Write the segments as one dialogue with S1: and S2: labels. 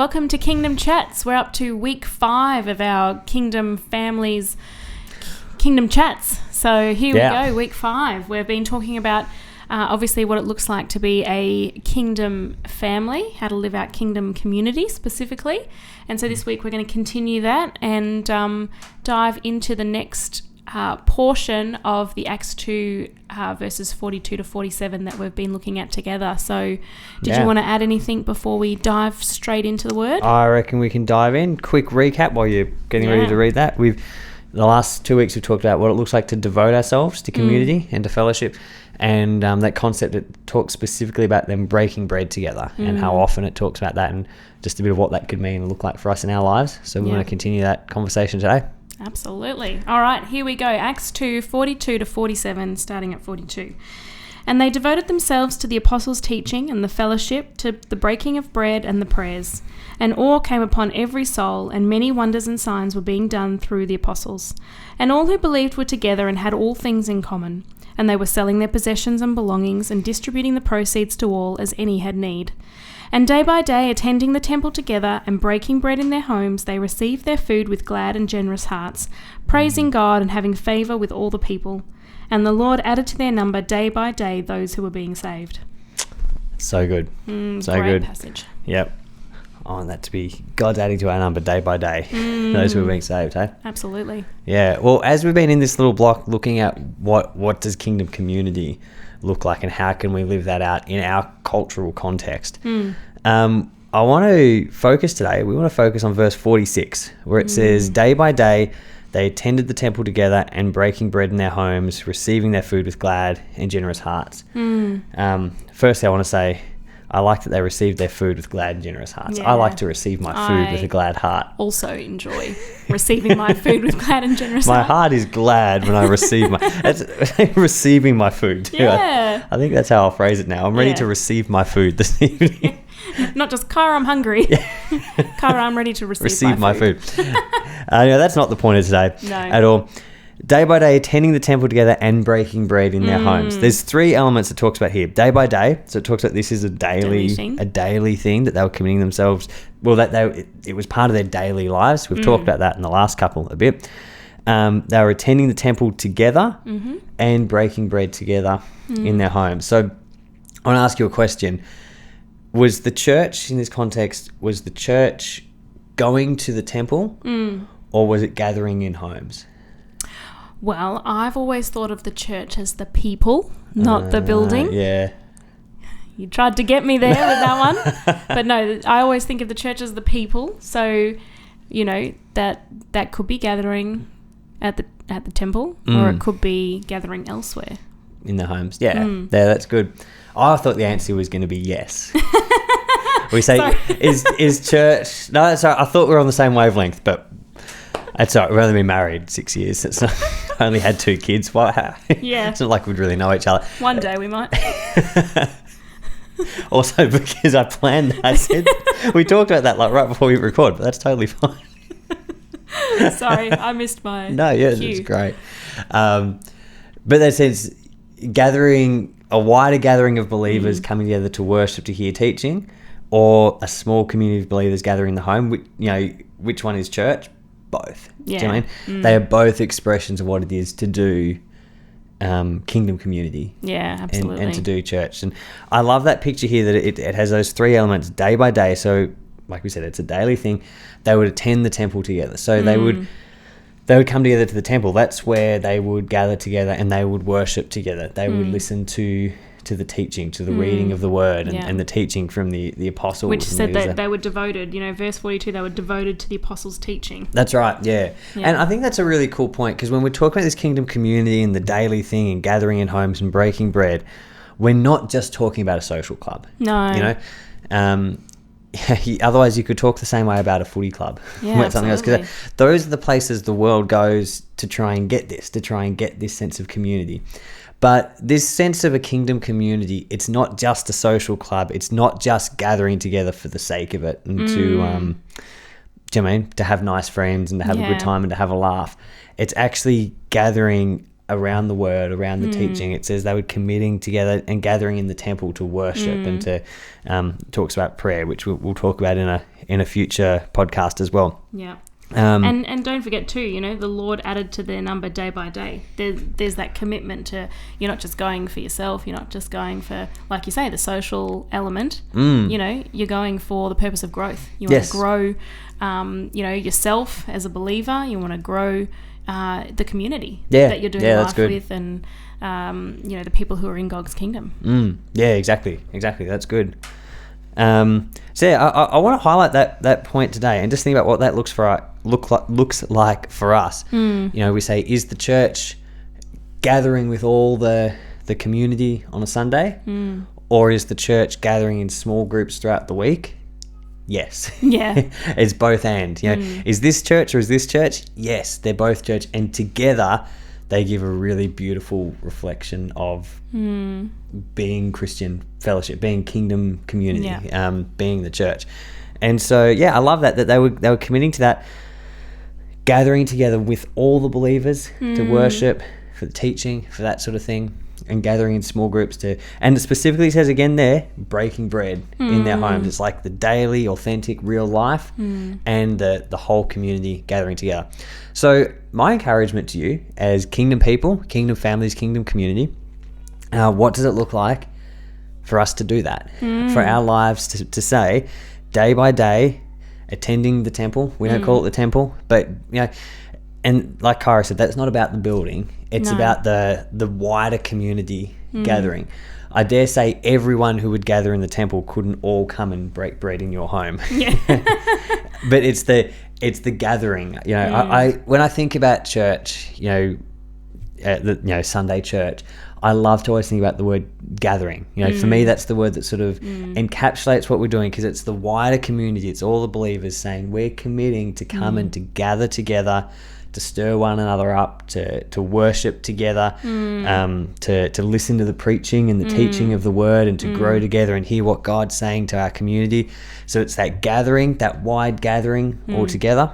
S1: Welcome to Kingdom Chats. We're up to week 5 of our Kingdom Families Kingdom Chats. So here we go, week 5. We've been talking about obviously what it looks like to be a kingdom family, how to live out kingdom community specifically. And so this week we're going to continue that and dive into the next portion of the Acts 2 verses 42 to 47 that we've been looking at together. So did you want to add anything before we dive straight into the word?
S2: I reckon we can dive in. Quick recap while you're getting ready to read that. The last 2 weeks we've talked about what it looks like to devote ourselves to community and to fellowship, and that concept that talks specifically about them breaking bread together and how often it talks about that and just a bit of what that could mean and look like for us in our lives. So we want to continue that conversation today.
S1: Absolutely. All right, here we go. Acts 2, 42 to 47, starting at 42. And they devoted themselves to the apostles' teaching and the fellowship, to the breaking of bread and the prayers. And awe came upon every soul, and many wonders and signs were being done through the apostles. And all who believed were together and had all things in common. And they were selling their possessions and belongings and distributing the proceeds to all as any had need. And day by day, attending the temple together and breaking bread in their homes, they received their food with glad and generous hearts, praising God and having favour with all the people. And the Lord added to their number day by day those who were being saved.
S2: So good. So
S1: great
S2: good.
S1: Passage.
S2: Yep. I want that to be God's adding to our number day by day, those who are being saved, hey?
S1: Absolutely.
S2: Yeah. Well, as we've been in this little block looking at what does kingdom community look like and how can we live that out in our cultural context. I want to focus today, we want to focus on verse 46 where it says, day by day they attended the temple together and breaking bread in their homes, receiving their food with glad and generous hearts. Firstly, I want to say I like that they received their food with glad and generous hearts.
S1: Yeah.
S2: I like to receive my food with a glad heart.
S1: Also enjoy receiving my food with glad and generous
S2: My
S1: heart.
S2: heart is glad when I receive receiving my food too.
S1: Yeah.
S2: I think that's how I'll phrase it now. I'm ready to receive my food this evening.
S1: Not just, Cara, I'm hungry. Cara, I'm ready to receive my food.
S2: That's not the point of today at all. Day by day, attending the temple together and breaking bread in their homes. There's 3 elements it talks about here. Day by day, so it talks about this is a daily thing that they were committing themselves. Well, it was part of their daily lives. We've talked about that in the last couple a bit. They were attending the temple together and breaking bread together in their homes. So I want to ask you a question. Was the church, in this context, was the church going to the temple or was it gathering in homes?
S1: Well, I've always thought of the church as the people, not the building.
S2: Yeah.
S1: You tried to get me there with that one. But no, I always think of the church as the people. So, that could be gathering at the temple or it could be gathering elsewhere.
S2: In the homes. Yeah. Yeah, that's good. I thought the answer was going to be yes. We say, is church... No, sorry, I thought we were on the same wavelength, but that's all right. We've only been married 6 years. It's not, I only had 2 kids. Yeah. It's not like we'd really know each other.
S1: One day we might.
S2: Also, because I planned that, I said... we talked about that right before we record, but that's totally fine.
S1: Sorry, I missed my
S2: cue. It's great. But that sense, a wider gathering of believers coming together to worship, to hear teaching, or a small community of believers gathering in the home, which one is church? Both.
S1: Yeah.
S2: Do you know what I mean? They are both expressions of what it is to do kingdom community.
S1: Yeah, absolutely.
S2: And to do church. And I love that picture here that it has those 3 elements day by day. So, like we said, it's a daily thing. They would attend the temple together. So they would come together to the temple. That's where they would gather together and they would worship together. They would listen to the teaching, to the reading of the word and the teaching from the apostles.
S1: Which said that they were devoted, verse 42, they were devoted to the apostles' teaching.
S2: That's right, yeah. And I think that's a really cool point because when we're talking about this kingdom community and the daily thing and gathering in homes and breaking bread, we're not just talking about a social club.
S1: No.
S2: Otherwise you could talk the same way about a footy club.
S1: Yeah,
S2: something else, because those are the places the world goes to try and get this sense of community. But this sense of a kingdom community, it's not just a social club. It's not just gathering together for the sake of it and to have nice friends and to have a good time and to have a laugh. It's actually gathering around the word, around the teaching. It says they were committing together and gathering in the temple to worship and to talks about prayer, which we'll talk about in a future podcast as well.
S1: Yeah. And don't forget too, you know, the Lord added to their number day by day. There's that commitment to, you're not just going for yourself, you're not just going for, like you say, the social element. You know, you're going for the purpose of growth. You want to grow, you know, yourself as a believer. You want to grow the community that you're doing life with, and you know, the people who are in God's kingdom.
S2: Yeah, exactly. That's good. So yeah, I want to highlight that point today, and just think about what that looks like for us. You know, we say, is the church gathering with all the community on a Sunday, or is the church gathering in small groups throughout the week? Yes.
S1: Yeah.
S2: It's both and. You know, is this church or is this church? Yes, they're both church, and together they give a really beautiful reflection of being Christian fellowship, being kingdom community, being the church. And so, yeah, I love that they were committing to that, gathering together with all the believers to worship, for the teaching, for that sort of thing, and gathering in small groups and it specifically says again there, breaking bread in their homes. It's like the daily, authentic, real life, and the whole community gathering together. So my encouragement to you as kingdom people, kingdom families, kingdom community, what does it look like for us to do that? For our lives to say, day by day, attending the temple. We don't call it the temple, but, you know, and like Kyra said, that's not about the building. It's about the wider community gathering. I dare say everyone who would gather in the temple couldn't all come and break bread in your home. Yeah. But it's the gathering. You know, I when I think about church, you know, Sunday church, I love to always think about the word gathering. You know, for me, that's the word that sort of encapsulates what we're doing, because it's the wider community. It's all the believers saying we're committing to come and to gather together, to stir one another up, to worship together, to listen to the preaching and the teaching of the word, and to grow together and hear what God's saying to our community. So it's that gathering, that wide gathering all together.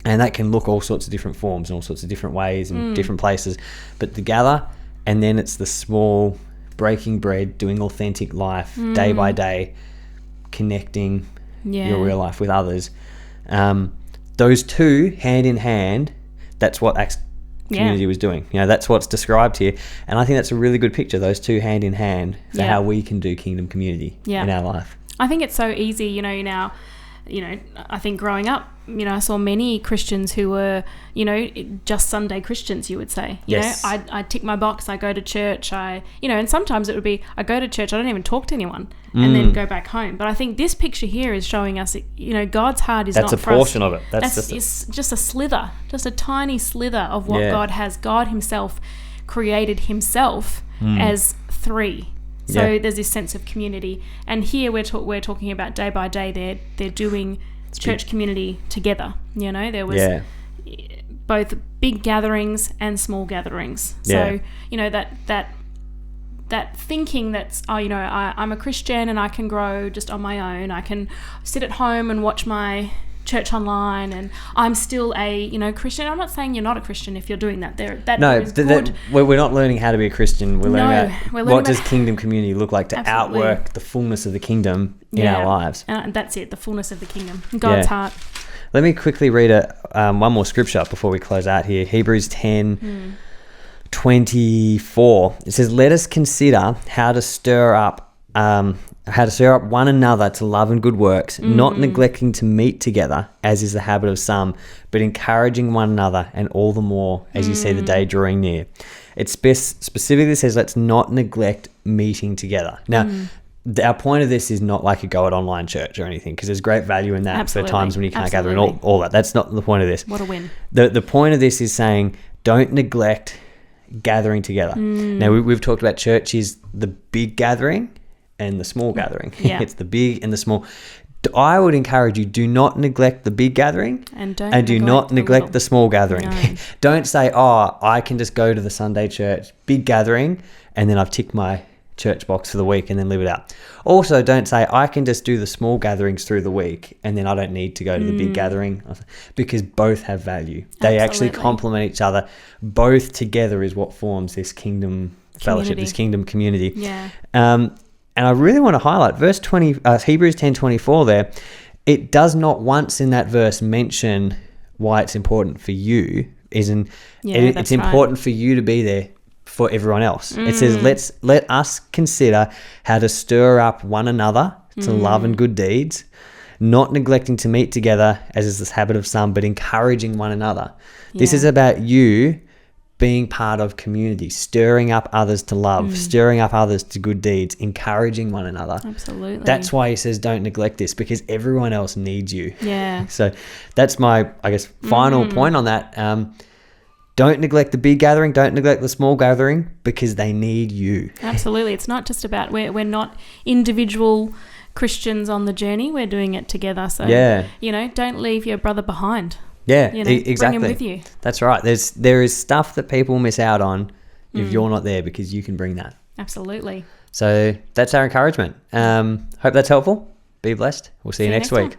S2: And that can look all sorts of different forms and all sorts of different ways and different places. But the gather, and then it's the small breaking bread, doing authentic life day by day, connecting your real life with others. Those two, hand in hand, that's what Acts community was doing. You know, that's what's described here. And I think that's a really good picture, those two hand in hand, for how we can do kingdom community in our life.
S1: I think it's so easy, you know, now, you know, I think growing up, you know, I saw many Christians who were, you know, just Sunday Christians, you would say. You know, I tick my box, I go to church, you know, and sometimes it would be, I go to church, I don't even talk to anyone, and then go back home. But I think this picture here is showing us, you know, God's heart is not for us.
S2: That's a portion of it.
S1: It's just a slither, just a tiny slither of what God has. God himself created himself as three. So there's this sense of community. And here we're talking about day by day, they're doing church community together. You know, there was both big gatherings and small gatherings. So, you know, that thinking that's, oh, you know, I'm a Christian and I can grow just on my own. I can sit at home and watch my church online, and I'm still a, you know, Christian. I'm not saying you're not a Christian if you're doing that.
S2: We're not learning how to be a Christian. We're learning what does kingdom community look like to outwork the fullness of the kingdom in our lives. And
S1: that's it, the fullness of the kingdom, God's heart.
S2: Let me quickly read one more scripture before we close out here. Hebrews 10:24. It says, "Let us consider how to stir up one another to love and good works, not neglecting to meet together, as is the habit of some, but encouraging one another, and all the more as you see the day drawing near." It specifically says, let's not neglect meeting together. Now, our point of this is not like a go at online church or anything, because there's great value in that for times when you can't gather and all that. That's not the point of this.
S1: What a win.
S2: The point of this is saying, don't neglect gathering together. Now, we've talked about church is the big gathering and the small gathering. It's the big and the small. I would encourage you, do not neglect the big gathering and do not neglect the small gathering. No. Don't say, oh, I can just go to the Sunday church big gathering and then I've ticked my church box for the week and then live it out. Also, don't say, I can just do the small gatherings through the week and then I don't need to go to the big gathering, because both have value. They actually complement each other. Both together is what forms this kingdom fellowship, this kingdom community.
S1: Yeah.
S2: And I really want to highlight verse 20, Hebrews 10:24 there. It does not once in that verse mention why it's important for you. It's important for you to be there for everyone else. It says, let us consider how to stir up one another to love and good deeds, not neglecting to meet together as is this habit of some, but encouraging one another. Yeah. This is about you being part of community, stirring up others to love, stirring up others to good deeds, encouraging one another.
S1: Absolutely.
S2: That's why he says don't neglect this, because everyone else needs you.
S1: Yeah.
S2: So that's my, I guess, final point on that. Don't neglect the big gathering. Don't neglect the small gathering, because they need you.
S1: Absolutely. It's not just about, we're not individual Christians on the journey. We're doing it together. So, don't leave your brother behind.
S2: Yeah, exactly.
S1: Bring him with you.
S2: That's right. There is stuff that people miss out on if you're not there, because you can bring that.
S1: Absolutely.
S2: So that's our encouragement. Hope that's helpful. Be blessed. We'll see you next week.